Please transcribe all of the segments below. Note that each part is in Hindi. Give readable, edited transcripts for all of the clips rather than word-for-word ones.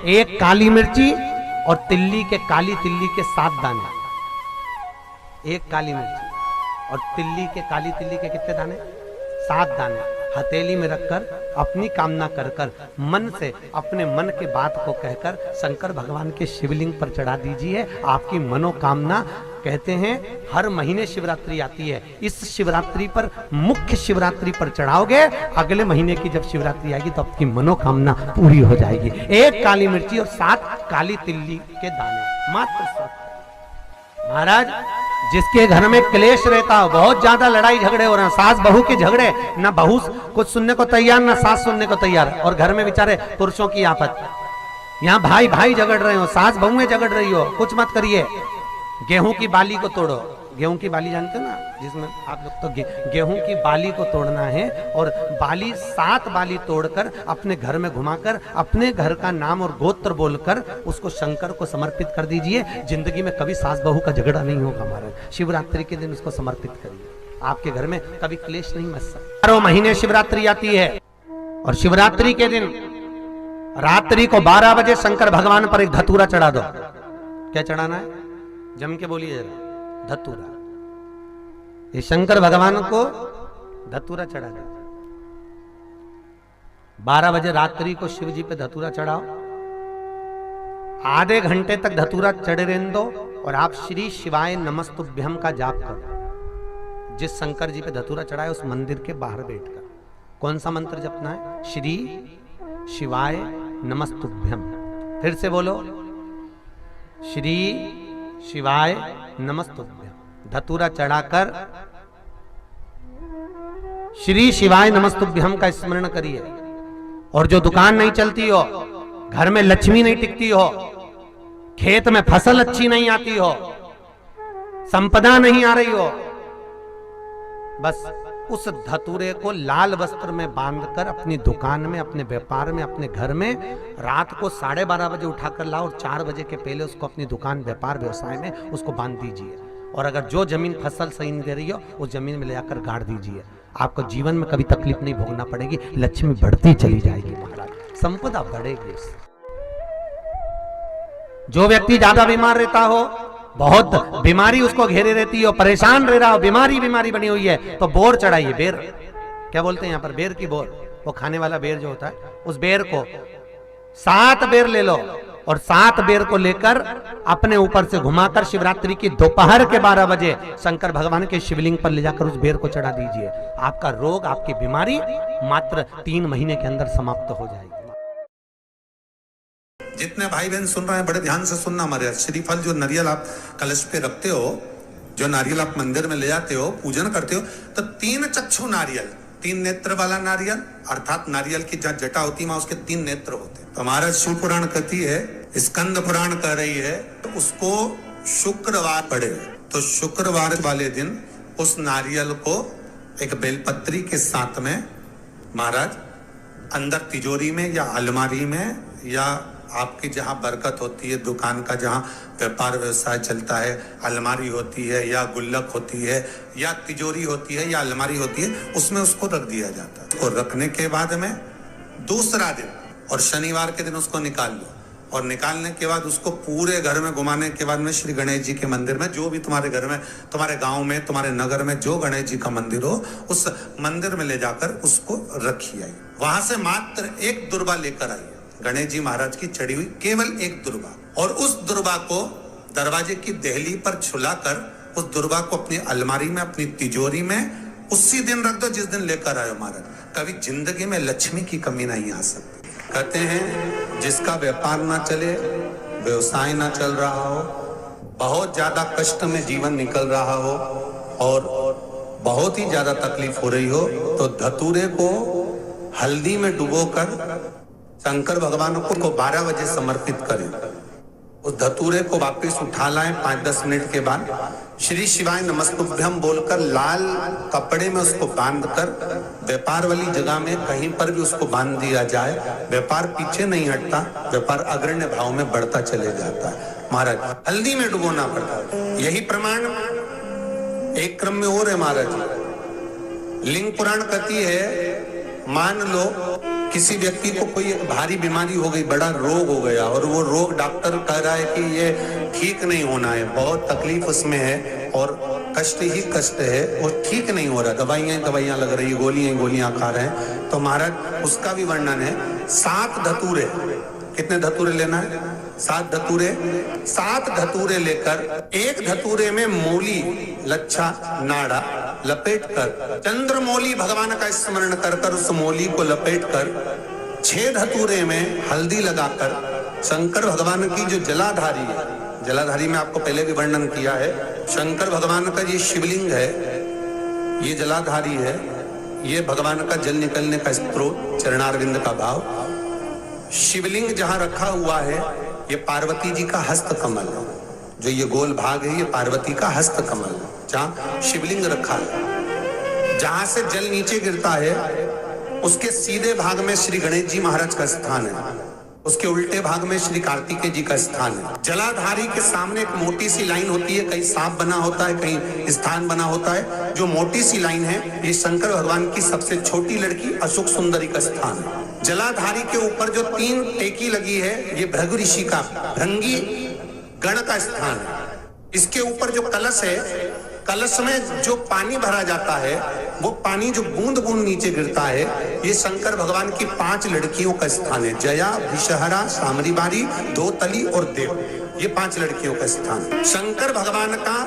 एक काली मिर्ची और तिल्ली के, काली तिल्ली के 7 दाने। एक काली मिर्ची और तिल्ली के, काली तिल्ली के कितने दाने? 7 दाने हथेली में रखकर अपनी कामना कर कर मन से अपने मन के बात को कहकर शंकर भगवान के शिवलिंग पर चढ़ा दीजिए। आपकी मनोकामना, कहते हैं हर महीने शिवरात्रि आती है, इस शिवरात्रि पर, मुख्य शिवरात्रि पर चढ़ाओगे, अगले महीने की जब शिवरात्रि आएगी तो आपकी मनोकामना पूरी हो जाएगी। एक काली मिर्ची और 7 काली तिल्ली के दाने, मात्र 7। महाराज, जिसके घर में क्लेश रहता हो, बहुत ज्यादा लड़ाई झगड़े हो रहे हैं, सास बहू के झगड़े, ना बहू कुछ सुनने को तैयार ना सास सुनने को तैयार, और घर में बेचारे पुरुषों की आफत, यहाँ भाई भाई झगड़ रहे हो, सास बहू में झगड़ रही हो, कुछ मत करिए। गेहूं की बाली को तोड़ो। गेहूं की बाली जानते हो ना, जिसमें आप लोग तो गेहूं की बाली को तोड़ना है, और बाली 7 बाली तोड़कर अपने घर में घुमाकर अपने घर का नाम और गोत्र बोलकर उसको शंकर को समर्पित कर दीजिए। जिंदगी में कभी सास बहू का झगड़ा नहीं होगा। हमारे शिवरात्रि के दिन उसको समर्पित करिए, आपके घर में कभी क्लेश नहीं मच सकता। 12 महीने शिवरात्रि आती है, और शिवरात्रि के दिन रात्रि को 12 बजे शंकर भगवान पर एक धतूरा चढ़ा दो। क्या चढ़ाना है? जम के बोलिए जरा। धतूरा। ये शंकर भगवान को धतूरा चढ़ा दो। 12 बजे रात्रि को शिव जी पे धतूरा चढ़ाओ, आधे घंटे तक धतूरा चढ़े रहने दो, और आप श्री शिवाय नमस्तुभ्यम का जाप करो। जिस शंकर जी पे धतूरा चढ़ाए उस मंदिर के बाहर बैठकर कौन सा मंत्र जपना है? श्री शिवाय नमस्तुभ्यम। फिर से बोलो, श्री शिवाय नमस्तुभ्यम। धतूरा चढ़ाकर श्री शिवाय नमस्तुभ्यम का स्मरण करिए। और जो दुकान नहीं चलती हो, घर में लक्ष्मी नहीं टिकती हो, खेत में फसल अच्छी नहीं आती हो, संपदा नहीं आ रही हो, बस उस धतूरे को लाल वस्त्र में बांधकर अपनी दुकान में, अपने व्यापार में, अपने घर में रात को 12:30 बजे उठाकर लाओ, और 4 बजे के पहले उसको अपनी दुकान, व्यापार, व्यवसाय में उसको बांध दीजिए। और अगर जो जमीन फसल सही नहीं दे रही हो, उस जमीन में ले जाकर गाड़ दीजिए। आपको जीवन में कभी तकलीफ नहीं भोगना पड़ेगी, लक्ष्मी बढ़ती चली जाएगी महाराज, संपदा बढ़ेगी। जो व्यक्ति ज्यादा बीमार रहता हो, बहुत बीमारी उसको घेरे रहती है, परेशान रह रहा हो, बीमारी बनी हुई है, तो बोर चढ़ाइए। बेर, क्या बोलते हैं यहाँ पर? बेर की बोर, वो खाने वाला बेर जो होता है, उस बेर को 7 बेर ले लो, और 7 बेर को लेकर अपने ऊपर से घुमाकर शिवरात्रि की दोपहर के 12 बजे शंकर भगवान के शिवलिंग पर ले जाकर उस बेर को चढ़ा दीजिए। आपका रोग, आपकी बीमारी मात्र 3 महीने के अंदर समाप्त हो जाएगी। जितने भाई बहन सुन रहे हैं, बड़े ध्यान से सुनना। हमारे श्रीफल जो नारियल आप कलश पे रखते हो, जो नारियल आप मंदिर में ले जाते हो, पूजन करते हो, तो 3 चक्षु नारियल, 3 नेत्र वाला नारियल, अर्थात नारियल की जहाँ जटा होती है वहां उसके 3 नेत्र होते हैं। तो हमारा शिव पुराण कहती है, स्कंद पुराण कह रही है, तो उसको शुक्रवार पड़े, तो शुक्रवार वाले दिन उस नारियल को एक बेलपत्री के साथ में महाराज अंदर तिजोरी में या अलमारी में, या आपकी जहां बरकत होती है, दुकान का जहां व्यापार व्यवसाय चलता है, अलमारी होती है या गुल्लक होती है या तिजोरी होती है या अलमारी होती है, उसमें उसको रख दिया जाता है। उसको रखने के बाद में दूसरा दिन और शनिवार के दिन उसको निकाल लो, और निकालने के बाद उसको पूरे घर में घुमाने के बाद में श्री गणेश जी के मंदिर में, जो भी तुम्हारे घर में, तुम्हारे गांव में, तुम्हारे नगर में जो गणेश जी का मंदिर हो, उस मंदिर में ले जाकर उसको रखी आई। वहां से मात्र 1 दुर्बा लेकर आई, गणेश जी महाराज की चढ़ी हुई केवल 1 दुर्बा, और उस दुर्बा को दरवाजे की देहली पर छुलाकर उस दुर्बा को अपनी अलमारी में, अपनी तिजोरी में उसी दिन रख दो जिस दिन लेकर आए महाराज। कभी जिंदगी में लक्ष्मी की कमी नहीं आ सकती। कहते हैं जिसका व्यापार ना चले, व्यवसाय ना चल रहा हो, बहुत ज्यादा कष्ट में जीवन निकल रहा हो और बहुत ही ज्यादा तकलीफ हो रही हो, तो धतूरे को हल्दी में डुबोकर शंकर भगवान को 12 बजे समर्पित करें। उस धतूरे को वापस उठा लाएं 5-10 मिनट के बाद, श्री शिवाय नमस्तुभ्यम बोलकर लाल कपड़े में उसको बांधकर व्यापार वाली जगह में कहीं पर भी उसको बांध दिया जाए। व्यापार पीछे नहीं हटता, व्यापार अग्रण्य भाव में बढ़ता चले जाता है। महाराज हल्दी में डुबोना पड़ता है। यही प्रमाण एक क्रम में और है महाराज। लिंग पुराण कहती है, मान लो किसी व्यक्ति को कोई एक भारी बीमारी हो गई, बड़ा रोग हो गया, और वो रोग डॉक्टर कह रहा है कि ये ठीक नहीं होना है, बहुत तकलीफ उसमें है और कष्ट ही कष्ट है, वो ठीक नहीं हो रहा, दवाइयां लग रही, गोलियां खा रहे हैं, तो महाराज उसका भी वर्णन है। 7 धतूरे, कितने धतूरे लेना है? 7 धतूरे। 7 धतूरे लेकर एक धतूरे में मूली, लच्छा, नाड़ा लपेटकर, चंद्रमौली भगवान का स्मरण कर कर उस मौली को लपेटकर 6 धतूरे में हल्दी लगाकर शंकर भगवान की जो जलाधारी है, जलाधारी में आपको पहले भी वर्णन किया है, शंकर भगवान का ये शिवलिंग है, ये जलाधारी है, ये भगवान का जल निकलने का स्त्रोत, चरणारविंद का भाव। शिवलिंग जहां रखा हुआ है ये पार्वती जी का हस्त कमल है, जो ये गोल भाग है ये पार्वती का हस्त कमल है, जहां शिवलिंग रखा है। जहां से जल नीचे गिरता है उसके सीधे भाग में श्री गणेश जी महाराज का स्थान है, उसके उल्टे भाग में श्री कार्तिकेय जी का स्थान है। जलाधारी के सामने एक मोटी सी लाइन होती है, कहीं सांप बना होता है, कहीं स्थान बना होता है। जो मोटी सी लाइन है ये शंकर भगवान की सबसे छोटी लड़की अशोक सुंदरी का स्थान है। जलाधारी के ऊपर जो 3 टेकी लगी है ये भृगु ऋषि का, भृंगी गण का स्थान है। इसके ऊपर जो कलश है, कलश में जो पानी भरा जाता है वो पानी जो बूंद बूंद नीचे गिरता है ये शंकर भगवान की 5 लड़कियों का स्थान है। जया, विषहरा, सामरीबारी, धोतली और देव, ये 5 लड़कियों का स्थान। शंकर भगवान का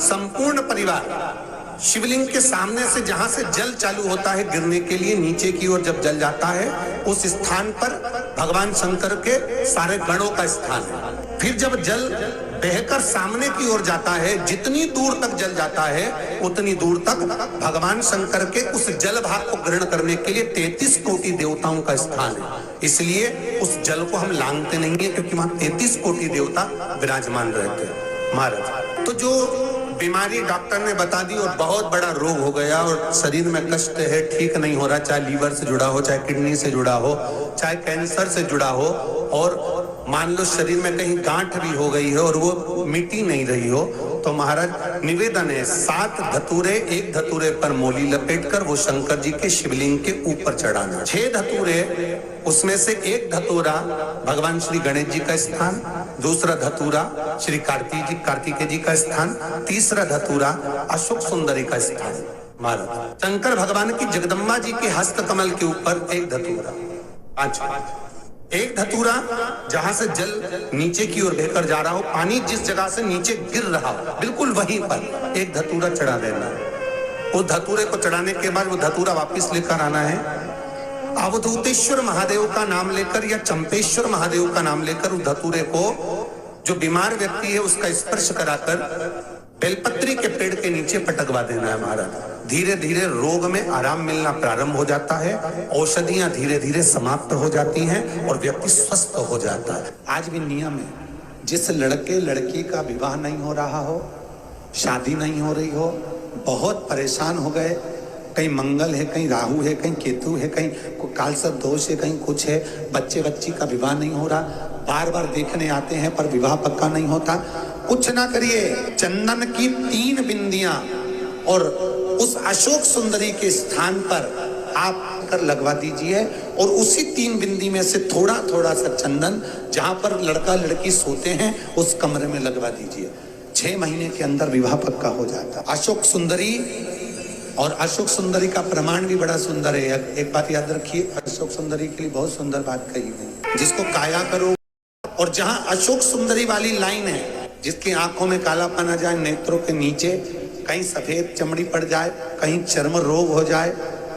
संपूर्ण परिवार शिवलिंग के सामने से जहां से जल चालू होता है गिरने के लिए नीचे की ओर जब जल जाता है उस स्थान पर भगवान शंकर के सारे गणों का स्थान है। फिर जब जल बहकर सामने की ओर जाता है, जितनी दूर तक जल जाता है उतनी दूर तक भगवान शंकर के उस जल भाग को ग्रहण करने के लिए 33 कोटि देवताओं का स्थान है। इसलिए उस जल को हम लांघते नहीं है क्योंकि वहां 33 कोटि देवता विराजमान रहते हैं महाराज। तो जो बीमारी डॉक्टर ने बता दी और बहुत बड़ा रोग हो गया और शरीर में कष्ट है, ठीक नहीं हो रहा, चाहे लीवर से जुड़ा हो, चाहे किडनी से जुड़ा हो, चाहे कैंसर से जुड़ा हो, और मान लो शरीर में कहीं गांठ भी हो गई है और वो मिटी नहीं रही हो, तो महाराज निवेदन है 7 धतूरे, एक धतूरे पर मोली लपेटकर वो शंकर जी के शिवलिंग के ऊपर चढ़ाना। 6 धतूरे, उसमें से एक धतूरा भगवान श्री गणेश जी का स्थान, दूसरा धतूरा श्री कार्तिकेय जी का स्थान, तीसरा धतूरा अशोक सुंदरी का स्थान। महाराज शंकर भगवान की जगदम्बा जी के हस्त कमल के ऊपर एक धतूरा, 5 एक धतूरा जहां से जल नीचे की ओर बहकर जा रहा हो, पानी जिस जगह से नीचे गिर रहा हो बिल्कुल वहीं पर एक धतूरा चढ़ा देना है। उस धतूरे को चढ़ाने के बाद वो धतूरा वापस लेकर आना है, अवधूतेश्वर महादेव का नाम लेकर या चंपेश्वर महादेव का नाम लेकर उस धतूरे को जो बीमार व्यक्ति है उसका स्पर्श कराकर बेलपत्री के पेड़ के नीचे पटकवा देना है महाराज। धीरे धीरे रोग में आराम मिलना प्रारंभ हो जाता है, औषधियां धीरे धीरे समाप्त हो जाती हैं और व्यक्ति स्वस्थ हो जाता है। आज भी नियम है, जिस लड़के लड़की का विवाह नहीं हो रहा हो, शादी नहीं हो रही हो, बहुत परेशान हो गए, कहीं मंगल है, कहीं राहु है, कहीं केतु है, कहीं कालसर्प दोष है, कहीं कुछ है, बच्ची का विवाह नहीं हो रहा, बार बार देखने आते हैं पर विवाह पक्का नहीं होता, कुछ ना करिए, चंदन की 3 बिंदियां और उस अशोक सुंदरी के स्थान पर आप कर लगवा दीजिए और उसी 3 बिंदी में से थोड़ा थोड़ा सा चंदन जहां पर लड़का लड़की सोते हैं उस कमरे में लगवा दीजिए। 6 महीने के अंदर विवाह पक्का हो जाता। अशोक सुंदरी, और अशोक सुंदरी का प्रमाण भी बड़ा सुंदर है। एक बात याद रखिए, अशोक सुंदरी के लिए बहुत सुंदर बात कही गई, जिसको काया करो, और जहां अशोक सुंदरी वाली लाइन है, जिसकी आंखों में कालापन आ जाए, नेत्रों के नीचे कहीं सफेद चमड़ी पड़ जाए, कहीं चर्म रोग हो जाए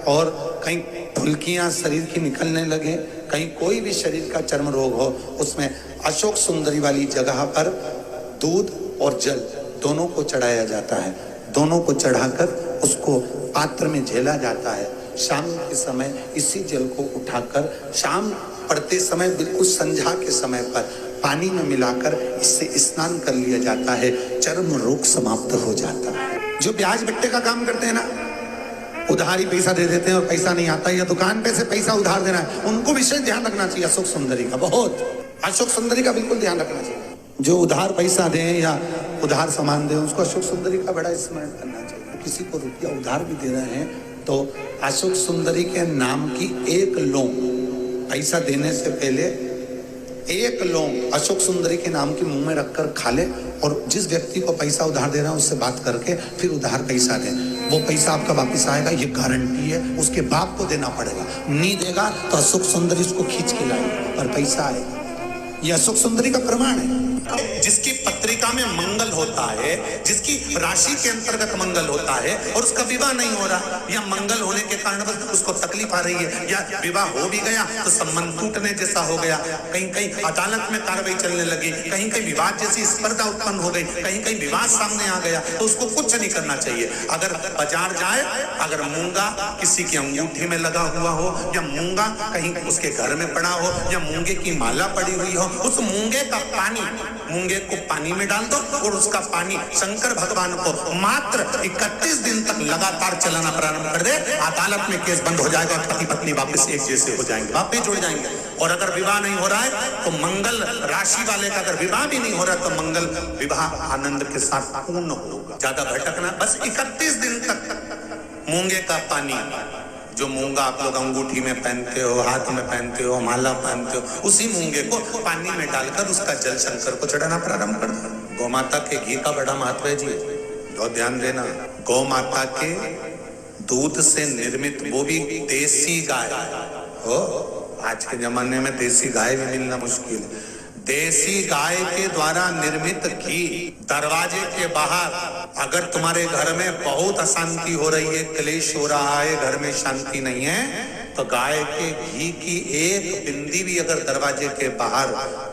और कहीं फुल्कियां शरीर की निकलने लगे, कहीं कोई भी शरीर का चर्म रोग हो, उसमें अशोक सुंदरी वाली जगह पर दूध और जल दोनों को चढ़ाया जाता है। दोनों को चढ़ाकर उसको पात्र में झेला जाता है। शाम के समय इसी जल को उठाकर शाम पड़ते समय बिल्कुल संध्या के समय पर पानी में मिलाकर इससे स्नान कर लिया जाता है, चर्म रोग समाप्त हो जाता है। जो ब्याज बट्टे का काम करते हैं ना, उधारी पैसा दे देते हैं और पैसा नहीं आता, या दुकान पे से पैसा उधार देना है, उनको विशेष ध्यान रखना चाहिए अशोक सुंदरी का, बहुत अशोक सुंदरी का बिल्कुल ध्यान रखना चाहिए। जो उधार पैसा दें या उधार सामान दें उसको अशोक सुंदरी का बड़ा स्मरण करना चाहिए। किसी को रुपया उधार भी दे रहे हैं तो अशोक सुंदरी के नाम की 1 लौंग पैसा देने से पहले एक लौंग अशोक सुंदरी के नाम की मुंह में रखकर खा ले, और जिस व्यक्ति को पैसा उधार दे रहा है उससे बात करके फिर उधार पैसा दे, वो पैसा आपका वापस आएगा, ये गारंटी है। उसके बाप को देना पड़ेगा, नहीं देगा तो अशोक सुंदरी उसको खींच के लाएगी, पर पैसा आएगा। ये अशोक सुंदरी का प्रमाण है। जिसकी पत्रिका में मंगल होता है, जिसकी राशि के अंतर्गत मंगल होता है और उसका विवाह नहीं हो रहा, या मंगल होने के कारण उसको तकलीफ आ रही है, या विवाह हो भी गया तो संबंध टूटने जैसा हो गया, कहीं कहीं अदालत में कार्रवाई चलने लगी, कहीं कहीं विवाद जैसी स्पर्धा उत्पन्न हो गई, कहीं कहीं विवाद सामने आ गया, तो उसको कुछ नहीं करना चाहिए। अगर बाजार जाए, अगर मूंगा किसी की अंगूठी में लगा हुआ हो, या मूंगा कहीं उसके घर में पड़ा हो, या मूंगे की माला पड़ी हुई हो, उस मूंगे का पानी, मूंगे को पानी में डाल दो और उसका पानी शंकर भगवान को मात्र 31 दिन तक लगातार चलाना प्रारंभ कर दे, अदालत में केस बंद हो जाएगा, पति पत्नी वापस एक जैसे हो जाएंगे, वापस जुड़ जाएंगे। और अगर विवाह नहीं हो रहा है तो मंगल राशि वाले का अगर विवाह भी नहीं हो रहा तो मंगल विवाह आनंद के साथ पूर्ण होगा। ज्यादा भटकना, बस 31 दिन तक मूंगे का पानी, जो मूंगा आप लोग अंगूठी में पहनते हो, हाथ में पहनते हो, माला पहनते हो, उसी मूंगे को पानी में डालकर उसका जल शंकर को चढ़ाना प्रारंभ कर दो। गौ माता के घी का बड़ा महत्व है जी, बहुत ध्यान देना। गौ माता के दूध से निर्मित, वो भी देसी गाय हो, आज के जमाने में देसी गाय भी मिलना मुश्किल है, देसी गाय के द्वारा निर्मित घी दरवाजे के बाहर, अगर तुम्हारे घर में बहुत अशांति हो रही है, क्लेश हो रहा है, घर में शांति नहीं है, तो गाय के घी की एक बिंदी भी अगर दरवाजे के बाहर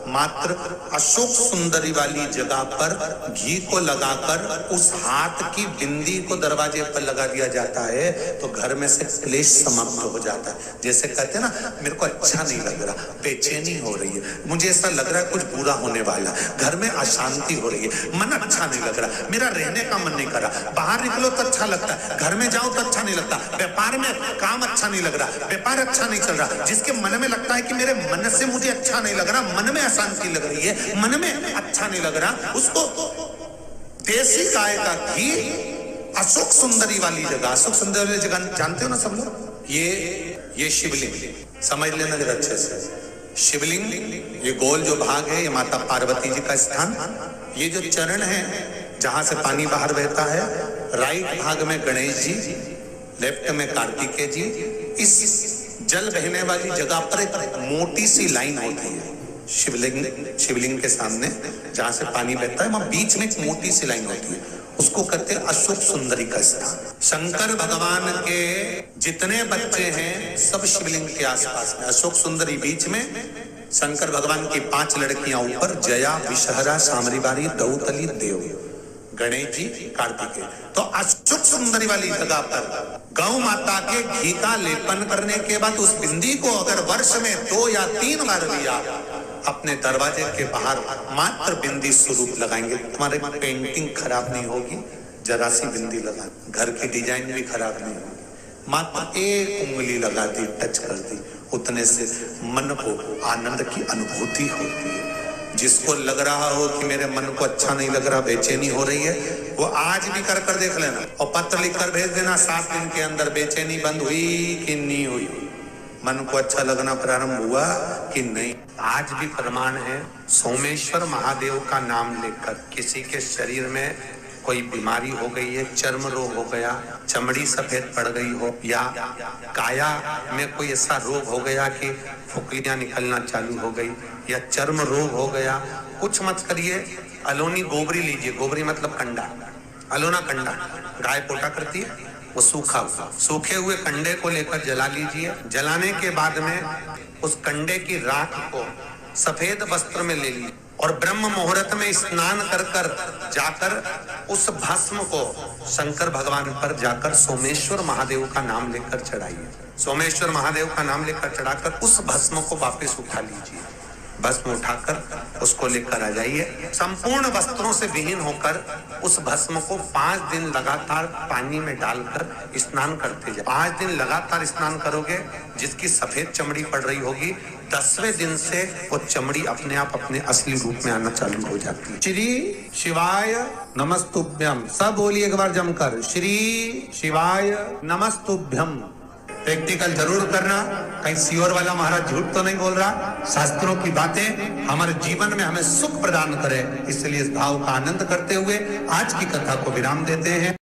मात्र अशोक सुंदरी वाली जगह पर घी को लगाकर उस हाथ की बिंदी को दरवाजे पर लगा दिया जाता है, तो घर में से क्लेश समाप्त हो जाता है। जैसे कहते हैं ना, मेरे को अच्छा नहीं लग रहा, बेचैनी हो रही है, मुझे ऐसा लग रहा है कुछ बुरा होने वाला, घर में अशांति हो रही है, मन अच्छा नहीं लग रहा, मेरा रहने का मन नहीं कर रहा, बाहर निकलो तो अच्छा लगता है, घर में जाओ तो अच्छा नहीं लगता, व्यापार में काम अच्छा नहीं लग रहा, व्यापार अच्छा नहीं चल रहा, जिसके मन में लगता है कि मेरे मन से मुझे अच्छा नहीं लग रहा, मन में अशांति लग रही है, मन में अच्छा नहीं लग रहा, उसको देसी गाय का घी अशोक सुंदरी वाली जगह, अशोक सुंदरी वाली जगह जानते हो ना सब लोग, ये शिवलिंग समझ लेना जरा अच्छे से। शिवलिंग, ये गोल जो भाग है, ये माता पार्वती जी का स्थान, ये जो चरण है जहां से पानी बाहर बहता है, राइट भाग में गणेश जी, लेफ्ट में कार्तिकेय जी। इस जल बहने वाली जगह पर एक मोटी सी लाइन होती है, शिवलिंग के सामने जहां से पानी बहता है, वहां बीच में एक मोटी सी लाइन होती है, उसको कहते हैं अशोक सुंदरी का स्थान। शंकर भगवान के जितने बच्चे हैं सब शिवलिंग के आसपास में, अशोक सुंदरी बीच में, शंकर भगवान की 5 लड़कियां ऊपर, जया, विषहरा, सामरीबारी, दौतली, देव, गणेश जी, कार्तिकेय। तो अशोक सुंदरी वाली जगह पर गौ माता के घी का लेपन करने के बाद उस बिंदी को अगर वर्ष में 2 या 3 बार भी आप अपने दरवाजे के बाहर मात्र बिंदी स्वरूप लगाएंगे, तुम्हारे पेंटिंग खराब नहीं होगी, जरा सी बिंदी लगा, घर की डिजाइन भी खराब नहीं होगी, मात्र एक उंगली लगा दी, टच कर दी, उतने से मन को आनंद की अनुभूति होती है। जिसको लग रहा हो कि मेरे मन को अच्छा नहीं लग रहा, बेचैनी हो रही है, वो आज भी कर कर देख लेना और पत्र लिखकर भेज देना, 7 दिन के अंदर बेचैनी बंद हुई कि नहीं हुई, मन को अच्छा लगना प्रारंभ हुआ कि नहीं। आज भी प्रमाण है, सोमेश्वर महादेव का नाम लेकर किसी के शरीर में कोई बीमारी हो गई है, चर्म रोग हो गया, चमड़ी सफेद पड़ गई हो, या काया में कोई ऐसा रोग हो गया कि फुकलियां निकलना चालू हो गई, या चर्म रोग हो गया, कुछ मत करिए, अलोनी गोबरी लीजिए, गोबरी मतलब कंडा, अलोना कंडा गाय पोटा करती है, वो सूखे हुए कंडे को लेकर जला लीजिए। जलाने के बाद में उस कंडे की राख को सफेद वस्त्र में ले लीजिए और ब्रह्म मुहूर्त में स्नान कर कर जाकर उस भस्म को शंकर भगवान पर जाकर सोमेश्वर महादेव का नाम लेकर चढ़ाइए। सोमेश्वर महादेव का नाम लेकर चढ़ाकर उस भस्म को वापस उठा लीजिए, भस्म उठाकर उसको लेकर आ जाइए। संपूर्ण वस्त्रों से विहीन होकर उस भस्म को 5 दिन लगातार पानी में डालकर स्नान करते जाए। 5 दिन लगातार स्नान करोगे, जिसकी सफेद चमड़ी पड़ रही होगी, 10वें दिन से वो चमड़ी अपने आप अपने असली रूप में आना चालू हो जाती है। श्री शिवाय नमस्तुभ्यम, सब बोलिए एक बार जमकर, श्री शिवाय नमस्तुभ्यम। प्रैक्टिकल जरूर करना, कहीं सियोर वाला महाराज झूठ तो नहीं बोल रहा। शास्त्रों की बातें हमारे जीवन में हमें सुख प्रदान करे, इसलिए इस भाव का आनंद करते हुए आज की कथा को विराम देते हैं।